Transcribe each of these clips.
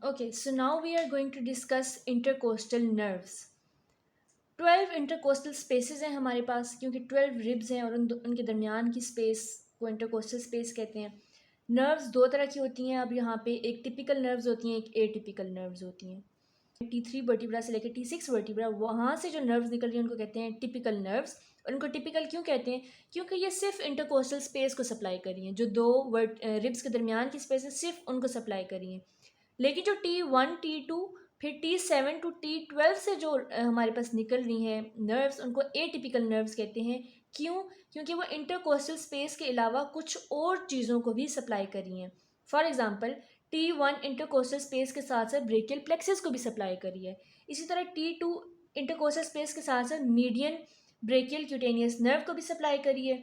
Okay, so now we are going to discuss intercostal nerves. 12 intercostal spaces हैं हमारे पास, क्योंकि 12 ribs हैं और उनके दरमियान की स्पेस को इंटरकोस्टल स्पेस कहते हैं। नर्व्स दो तरह की होती हैं। अब यहाँ पे एक टिपिकल नर्व्स होती हैं, एक एटिपिकल नर्व्स होती हैं। T3 वर्टिब्रा से लेकर T6 वर्टिब्रा, वहाँ से जो नर्व्स निकल रही हैं उनको कहते हैं टिपिकल नर्व्स। और उनको टिपिकल क्यों कहते हैं? क्योंकि ये सिर्फ इंटरकोस्टल स्पेस को सप्लाई कर रही हैं। जो दो रिब्स के दरमियान की स्पेस है सिर्फ उनको सप्लाई कर रही हैं। लेकिन जो T1 T2 फिर T7 टू T12 से जो हमारे पास निकल रही हैं नर्व्स, उनको एटिपिकल नर्व्स कहते हैं। क्यों? क्योंकि वो इंटरकोस्टल स्पेस के अलावा कुछ और चीज़ों को भी सप्लाई कर रही हैं। For example, T1 intercostal space के साथ साथ ब्रेकियल प्लेक्सस को भी सप्लाई कर रही है। इसी तरह T2 इंटरकोस्टल स्पेस के साथ साथ मीडियन ब्रेकियल क्यूटेनियस नर्व को भी सप्लाई कर रही है।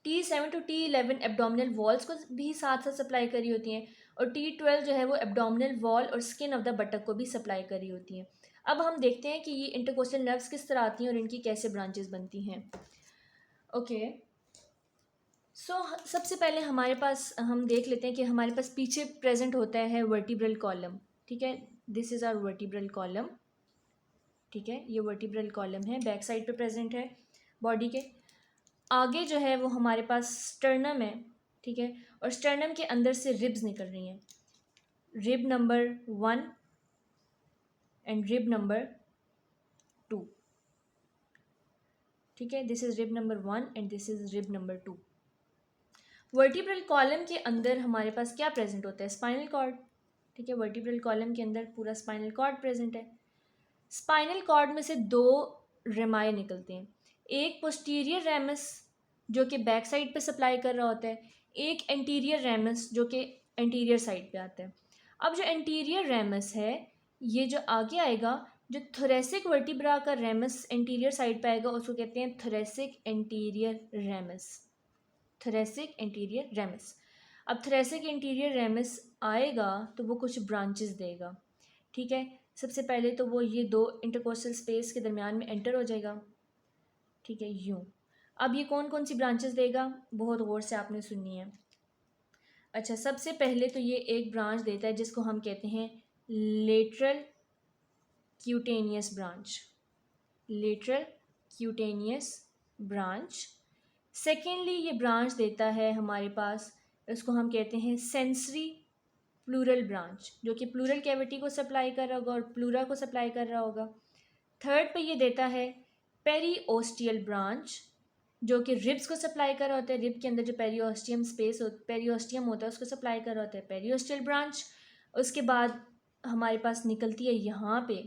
T7 to T11 abdominal walls को भी साथ साथ सप्लाई करी होती हैं। और T12 जो है वो एब्डोमिनल वॉल और स्किन ऑफ द बटक को भी सप्लाई करी होती हैं। अब हम देखते हैं कि ये इंटरकोस्टल नर्व्स किस तरह आती हैं और इनकी कैसे ब्रांचेस बनती हैं। ओके, सबसे पहले हमारे पास हम देख लेते हैं कि हमारे पास पीछे प्रेजेंट होता है वर्टिब्रल कॉलम। ठीक है, this is our vertebral column. ठीक है, ये वर्टिब्रल कॉलम है, बैक साइड पे प्रेजेंट है बॉडी के। आगे जो है वो हमारे पास स्टर्नम है। ठीक है, और स्टर्नम के अंदर से रिब्स निकल रही हैं, rib number 1 and rib number 2। ठीक है, this is rib number 1 and this is rib number 2। Vertebral column के अंदर हमारे पास क्या प्रेजेंट होता है? Spinal cord. ठीक है, वर्टिब्रल कॉलम के अंदर पूरा स्पाइनल कॉर्ड प्रेजेंट है। स्पाइनल कॉर्ड में से दो रेमाए निकलते हैं, एक पोस्टीरियर रेमस जो कि बैक साइड पे सप्लाई कर रहा होता है, एक एंटीरियर रेमस जो कि एंटीरियर साइड पे आता है। अब जो एंटीरियर रेमस है ये जो आगे आएगा, जो थोरेसिक वर्टिब्रा का रेमस एंटीरियर साइड पे आएगा उसको कहते हैं thoracic anterior ramus. Thoracic anterior ramus. अब थोरेसिक एंटीरियर रेमस आएगा तो वो कुछ ब्रांचेस देगा। ठीक है, सबसे पहले तो वो ये दो इंटरकोस्टल स्पेस के दरमियान में एंटर हो जाएगा। ठीक है, यूँ। अब ये कौन कौन सी ब्रांचेस देगा, बहुत गौर से आपने सुननी है। अच्छा, सबसे पहले तो ये एक ब्रांच देता है जिसको हम कहते हैं lateral cutaneous branch. Lateral cutaneous branch. Secondly ये ब्रांच देता है हमारे पास, इसको हम कहते हैं सेंसरी प्लूरल ब्रांच, जो कि प्लूरल कैविटी को सप्लाई कर रहा होगा और प्लूरा को सप्लाई कर रहा होगा। थर्ड पे ये देता है पेरीओस्टियल ब्रांच, जो कि रिब्स को सप्लाई कर रहा होता है। रिब के अंदर जो पेरीओस्टियम होता है उसको सप्लाई कर रहा होता है, पेरीओस्टियल ब्रांच। उसके बाद हमारे पास निकलती है यहाँ पे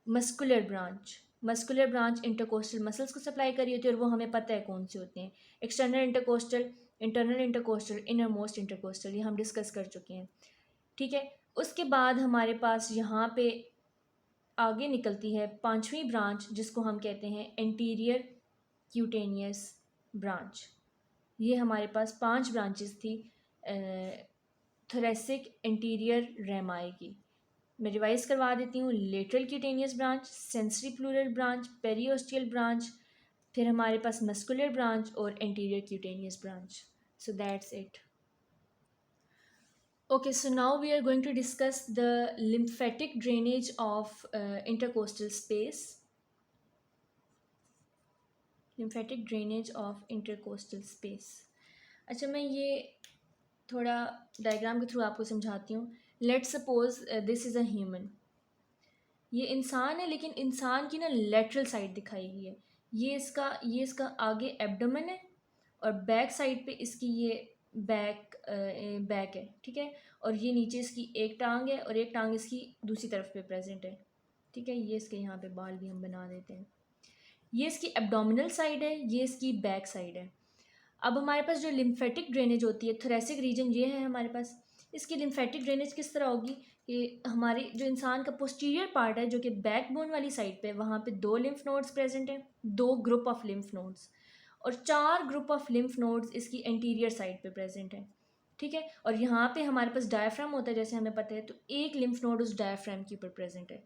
muscular branch. Muscular branch intercostal muscles को सप्लाई करी होती है और वो हमें पता है कौन से होते हैं, external intercostal, internal intercostal, inner most intercostal, ये हम डिस्कस कर चुके हैं। ठीक है, उसके बाद हमारे पास यहाँ पे आगे निकलती है पांचवी ब्रांच जिसको हम कहते हैं एंटीरियर क्यूटेनियस ब्रांच। ये हमारे पास 5 ब्रांचेस थी थोरेसिक एंटीरियर रेमाए की। मैं रिवाइज करवा देती हूँ। Lateral cutaneous branch, sensory pleural branch, periosteal branch, फिर हमारे पास मस्कुलर ब्रांच और anterior cutaneous branch. So that's it. Okay, so now we are going to discuss the lymphatic drainage of intercostal space. Lymphatic drainage of intercostal space. अच्छा, मैं ये थोड़ा diagram के through आपको समझाती हूँ। Let's suppose this is a human. ये इंसान है, लेकिन इंसान की ना लेटरल साइड दिखाई गई है। ये इसका आगे एब्डोमेन है और बैक साइड पे इसकी ये बैक है। ठीक है, और ये नीचे इसकी एक टांग है और एक टांग इसकी दूसरी तरफ पे प्रेजेंट है। ठीक है, ये इसके यहाँ पे बाल भी हम बना देते हैं। ये इसकी एब्डोमिनल साइड है, ये इसकी बैक साइड है। अब हमारे पास जो लिम्फेटिक ड्रेनेज होती है, थोरेसिक रीजन ये है हमारे पास। इसकी लिम्फेटिक ड्रेनेज किस तरह होगी कि हमारे जो इंसान का पोस्टीरियर पार्ट है जो कि बैकबोन वाली साइड पे, वहाँ पे 2 लिम्फ नोड्स प्रेजेंट हैं, 2 ग्रुप ऑफ लिम्फ नोड्स, और 4 ग्रुप ऑफ लिम्फ नोड्स इसकी एंटीरियर साइड पे प्रेजेंट हैं। ठीक है, और यहाँ पे हमारे पास डायफ्राम होता है जैसे हमें पता है, तो एक लिम्फ नोड उस डायफ्राम के ऊपर प्रेजेंट है।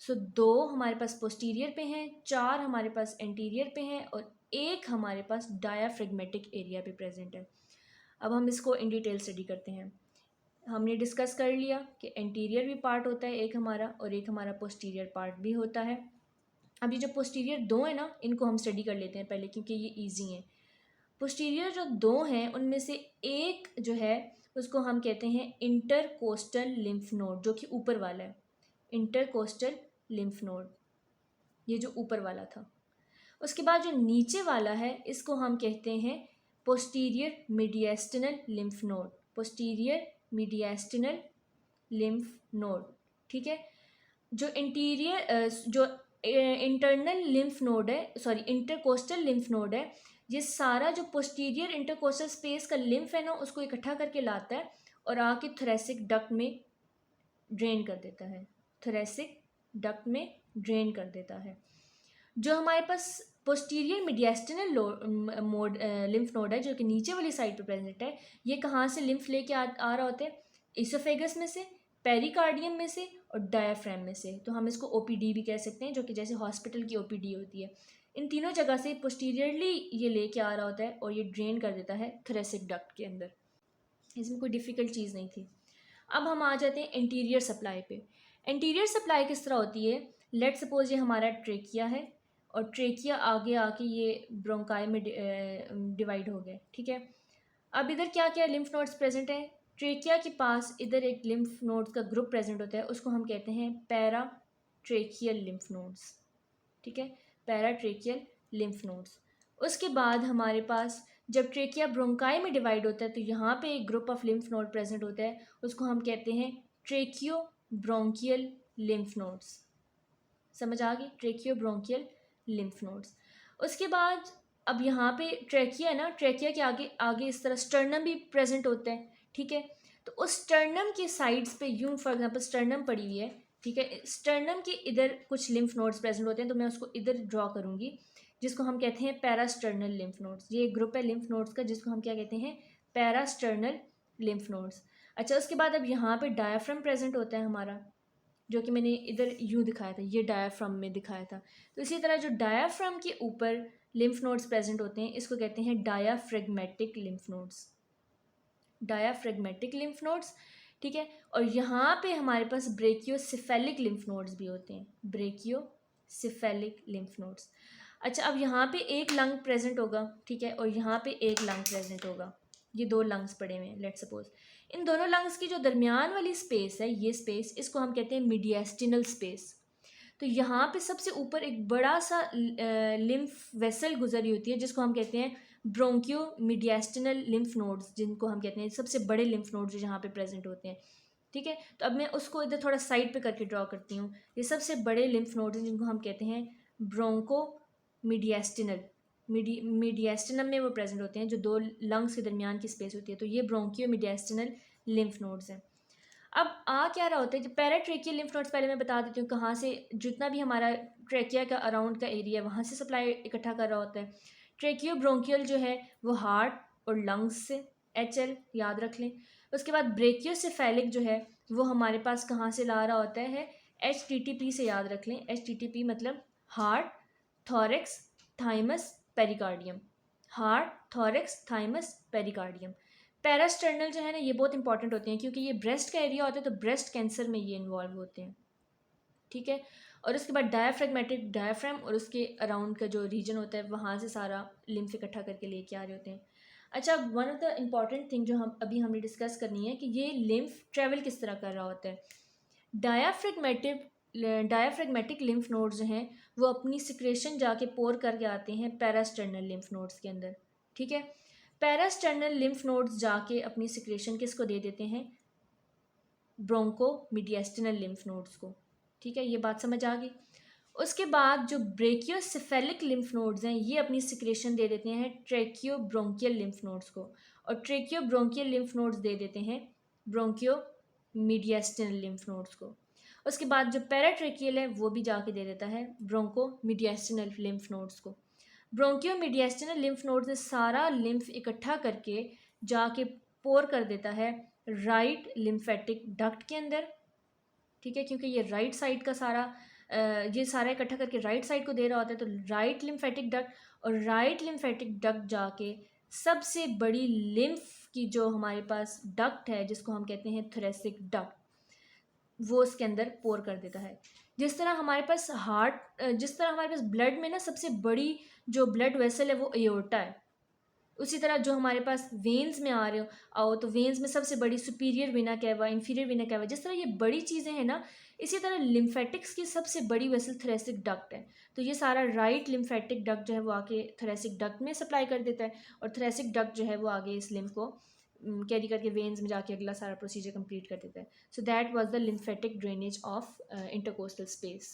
सो 2 हमारे पास पोस्टीरियर पे हैं, 4 हमारे पास एंटीरियर पे हैं और एक हमारे पास डायाफ्रेगमेटिक एरिया पे प्रेजेंट है। अब हम इसको इन डिटेल स्टडी करते हैं। हमने डिस्कस कर लिया कि एंटीरियर भी पार्ट होता है एक हमारा, और एक हमारा पोस्टीरियर पार्ट भी होता है। अभी जो पोस्टीरियर दो है ना, इनको हम स्टडी कर लेते हैं पहले, क्योंकि ये ईजी हैं। पोस्टीरियर जो दो हैं उनमें से एक जो है उसको हम कहते हैं इंटरकोस्टल लिम्फ नोड, जो कि ऊपर वाला है। इंटरकोस्टल लिम्फ नोड, ये जो ऊपर वाला था। उसके बाद जो नीचे वाला है इसको हम कहते हैं posterior mediastinal lymph node. Posterior mediastinal lymph node, ठीक है। जो इंटीरियर जो इंटरनल लिम्फ नोड है, सॉरी इंटरकोस्टल लिम्फ नोड है, ये सारा जो पोस्टीरियर इंटरकोस्टल स्पेस का लिम्फ है ना, उसको इकट्ठा करके लाता है और आके थोरेसिक डक्ट में ड्रेन कर देता है। थोरेसिक डक्ट में ड्रेन कर देता है। जो हमारे पास पोस्टीरियर मीडिएस्टिनल मोड लिम्फ नोड है, जो कि नीचे वाली साइड पे प्रेजेंट है, ये कहाँ से लिम्फ लेके आ रहा होता है? इसोफेगस में से, पेरिकार्डियम में से और डायाफ्राम में से। तो हम इसको ओपीडी भी कह सकते हैं, जो कि जैसे हॉस्पिटल की ओपीडी होती है। इन तीनों जगह से पोस्टीरियरली ये लेके आ रहा होता है और ये ड्रेन कर देता है थोरेसिक डक्ट के अंदर। इसमें कोई डिफ़िकल्ट चीज़ नहीं थी। अब हम आ जाते हैं इंटीरियर सप्लाई पे। इंटीरियर सप्लाई किस तरह होती है? लेट सपोज ये हमारा ट्रेकिया है और ट्रेकिया आगे आके ये ब्रोंकाई में डिवाइड हो गया, ठीक है। अब इधर क्या क्या लिम्फ नोड्स प्रेजेंट है? ट्रेकिया के पास इधर एक लिम्फ नोड्स का ग्रुप प्रेजेंट होता है, उसको हम कहते हैं पैरा ट्रेकियल लिम्फ नोड्स, ठीक है। Para tracheal lymph nodes. उसके बाद हमारे पास जब ट्रेकिया ब्रोंकाई में डिवाइड होता है तो यहाँ पे एक group of lymph node present होता है, उसको हम कहते हैं ट्रेकियो ब्रोंकियल लिम्फ नोड्स। समझ आ गई? ट्रेकियो ब्रोंकियल लिम्फ नोड्स। उसके बाद अब यहाँ पे ट्रेकिया है ना, ट्रेकिया के आगे आगे इस तरह स्टर्नम भी प्रेजेंट होता है, ठीक है। तो उस स्टर्नम के साइड्स पे यूं फॉर एग्जांपल स्टर्नम पड़ी हुई है, ठीक है। स्टर्नम के इधर कुछ लिम्फ नोड्स प्रेजेंट होते हैं, तो मैं उसको इधर ड्रॉ करूँगी, जिसको हम कहते हैं पैरास्टर्नल लिम्फ नोड्स। ये एक ग्रुप है लिम्फ नोड्स का, जिसको हम क्या कहते हैं? Parasternal lymph nodes. अच्छा, उसके बाद अब यहाँ पे डायाफ्राम प्रेजेंट होता है हमारा, जो कि मैंने इधर यूँ दिखाया था, ये डायाफ्राम में दिखाया था। तो इसी तरह जो डायाफ्राम के ऊपर लिम्फ नोड्स प्रेजेंट होते हैं, इसको कहते हैं डायाफ्रेगमेटिक लिम्फ नोड्स। डायाफ्रेगमेटिक लिम्फ नोड्स, ठीक है। और यहाँ पे हमारे पास ब्रेकियोसिफेलिक लिम्फ नोड्स भी होते हैं, ब्रेकियोसिफेलिक लिम्फ नोड्स। अच्छा, अब यहाँ पे एक लंग प्रेजेंट होगा, ठीक है, और यहाँ पे एक लंग प्रेजेंट होगा। ये दो लंग्स पड़े हुए हैं, लेट सपोज। इन दोनों लंग्स की जो दरमियान वाली स्पेस है, ये स्पेस, इसको हम कहते हैं मीडिएस्टिनल स्पेस। तो यहाँ पे सबसे ऊपर एक बड़ा सा लिम्फ वेसल गुजरी होती है, जिसको हम कहते हैं ब्रोंकियो मीडिएस्टिनल लिम्फ नोड्स, जिनको हम कहते हैं सबसे बड़े लिम्फ नोड्स जो यहाँ पे प्रेजेंट होते हैं, ठीक है। तो अब मैं उसको इधर थोड़ा साइड पे करके ड्रॉ करती हूँ। ये सबसे बड़े लिम्फ नोड्स हैं, जिनको हम कहते हैं ब्रोंको मीडिएस्टिनल। मीडिएस्टिनम में वो प्रेजेंट होते हैं, जो दो लंग्स के दरमियान की स्पेस होती है। तो ये ब्रोंकियो मीडिएस्टिनल लिम्फ नोड्स हैं। अब आ क्या रहा होता है, जो पैराट्रेकियल लिम्फ नोड्स, पहले मैं बता देती हूँ कहाँ से, जितना भी हमारा ट्रेकिया का अराउंड का एरिया है वहाँ से सप्लाई इकट्ठा कर रहा होता है। ट्रेकियो ब्रोंकियल जो है वो हार्ट और लंग्स से, HL याद रख लें। उसके बाद ब्रेकियोसेफेलिक जो है वो हमारे पास कहाँ से ला रहा होता है? HTTP से, याद रख लें। HTTP मतलब heart, thorax, thymus, pericardium. Heart, thorax, thymus, pericardium. Parasternal जो है ना, ये बहुत इंपॉर्टेंट होते हैं, क्योंकि ये ब्रेस्ट का एरिया होता है, तो ब्रेस्ट कैंसर में ये इन्वॉल्व होते हैं, ठीक है। और उसके बाद डायाफ्रेगमेटिक, डायाफ्राम और उसके अराउंड का जो रीजन होता है, वहाँ से सारा लिम्फ इकट्ठा करके लेके आ रहे होते हैं। अच्छा, one of the important thing जो हमने डिस्कस करनी है कि ये लिम्फ ट्रेवल किस तरह कर रहा होता है। डायाफ्रेगमेटिक लिम्फ नोड्स जो हैं वो अपनी सिक्रेशन जाके पोर करके आते हैं पैरास्टर्नल लिम्फ नोड्स के अंदर, ठीक है। पैरास्टर्नल लिम्फ नोड्स जाके अपनी सिक्रेशन किसको दे देते हैं? ब्रोंको मीडिएस्टिनल लिम्फ नोड्स को, ठीक है। ये बात समझ आ गई। उसके बाद जो ब्रेकियोसेफेलिक लिम्फ नोड्स हैं, ये अपनी सिक्रेशन दे देते हैं ट्रेकियो ब्रोंकियल लिम्फ नोड्स को, और ट्रेकियो ब्रोंकियल लिम्फ नोड्स दे देते हैं ब्रोंकियो मीडिएस्टिनल लिम्फ नोड्स को। उसके बाद जो पैराट्रेकियल है वो भी जाके दे देता है ब्रोंको मीडिएस्टिनल लिम्फ नोड्स को। ब्रोंकियो मीडिएस्टिनल लिम्फ नोड्स ने सारा लिम्फ इकट्ठा करके जाके पोर कर देता है राइट लिम्फेटिक डक्ट के अंदर, ठीक है। क्योंकि ये राइट साइड का सारा ये सारा इकट्ठा करके राइट साइड को दे रहा होता है, तो राइट लिम्फेटिक डक्ट, और राइट लिम्फेटिक डक्ट जाके सबसे बड़ी लिम्फ की जो हमारे पास डक्ट है जिसको हम कहते हैं थोरेसिक डक्ट, वो उसके अंदर पोर कर देता है। जिस तरह हमारे पास जिस तरह हमारे पास ब्लड में ना सबसे बड़ी जो ब्लड वेसल है वो एयोर्टा है, उसी तरह जो हमारे पास वेन्स में आ रहे हो आओ तो वेन्स में सबसे बड़ी superior vena cava, inferior vena cava, जिस तरह ये बड़ी चीज़ें हैं ना, इसी तरह लिम्फेटिक्स की सबसे बड़ी वेसल थोरेसिक डक्ट है। तो ये सारा राइट लिम्फेटिक डक्ट जो है वो आके थोरेसिक डक्ट में सप्लाई कर देता है, और थोरेसिक डक्ट जो है वो आगे इस लिम्फ को कैरी करके वेन्स में जाके अगला सारा प्रोसीजर कंप्लीट कर देता है। So that was the lymphatic drainage of intercostal space.